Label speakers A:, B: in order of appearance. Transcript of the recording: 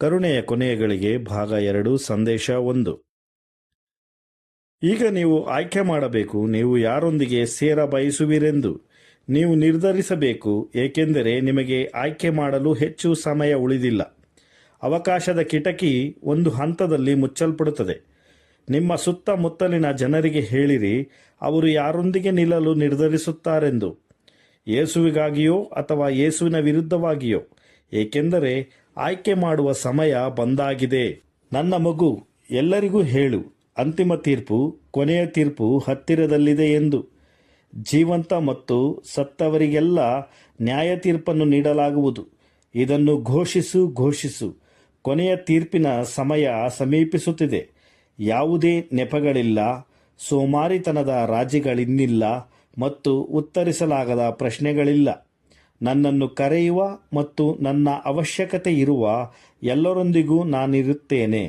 A: ಕರುಣೆಯ ಕೊನೆಯ ಗಳಿಗೆ ಭಾಗ 2 ಸಂದೇಶ 1. ಈಗ ನೀವು ಆಯ್ಕೆ ಮಾಡಬೇಕು, ನೀವು ಯಾರೊಂದಿಗೆ ಸೇರ ಬಯಸುವಿರೆಂದು ನೀವು ನಿರ್ಧರಿಸಬೇಕು, ಏಕೆಂದರೆ ನಿಮಗೆ ಆಯ್ಕೆ ಮಾಡಲು ಹೆಚ್ಚು ಸಮಯ ಉಳಿದಿಲ್ಲ. ಅವಕಾಶದ ಕಿಟಕಿ ಒಂದು ಹಂತದಲ್ಲಿ ಮುಚ್ಚಲ್ಪಡುತ್ತದೆ. ನಿಮ್ಮ ಸುತ್ತಮುತ್ತಲಿನ ಜನರಿಗೆ ಹೇಳಿರಿ, ಅವರು ಯಾರೊಂದಿಗೆ ನಿಲ್ಲಲು ನಿರ್ಧರಿಸುತ್ತಾರೆಂದು, ಯೇಸುವಿಗಾಗಿಯೋ ಅಥವಾ ಯೇಸುವಿನ ವಿರುದ್ಧವಾಗಿಯೋ, ಏಕೆಂದರೆ ಆಯ್ಕೆ ಮಾಡುವ ಸಮಯ ಬಂದಾಗಿದೆ. ನನ್ನ ಮಗು, ಎಲ್ಲರಿಗೂ ಹೇಳು, ಅಂತಿಮ ತೀರ್ಪು, ಕೊನೆಯ ತೀರ್ಪು ಹತ್ತಿರದಲ್ಲಿದೆ ಎಂದು. ಜೀವಂತ ಮತ್ತು ಸತ್ತವರಿಗೆಲ್ಲ ನ್ಯಾಯ ತೀರ್ಪನ್ನು ನೀಡಲಾಗುವುದು. ಇದನ್ನು ಘೋಷಿಸು, ಕೊನೆಯ ತೀರ್ಪಿನ ಸಮಯ ಸಮೀಪಿಸುತ್ತಿದೆ. ಯಾವುದೇ ನೆಪಗಳಿಲ್ಲ, ಸೋಮಾರಿತನದ ರಾಜಿಗಳಿನ್ನಿಲ್ಲ ಮತ್ತು ಉತ್ತರಿಸಲಾಗದ ಪ್ರಶ್ನೆಗಳಿಲ್ಲ. ನನ್ನನ್ನು ಕರೆಯುವ ಮತ್ತು ನನ್ನ ಅವಶ್ಯಕತೆ ಇರುವ ಎಲ್ಲರೊಂದಿಗೂ ನಾನಿರುತ್ತೇನೆ.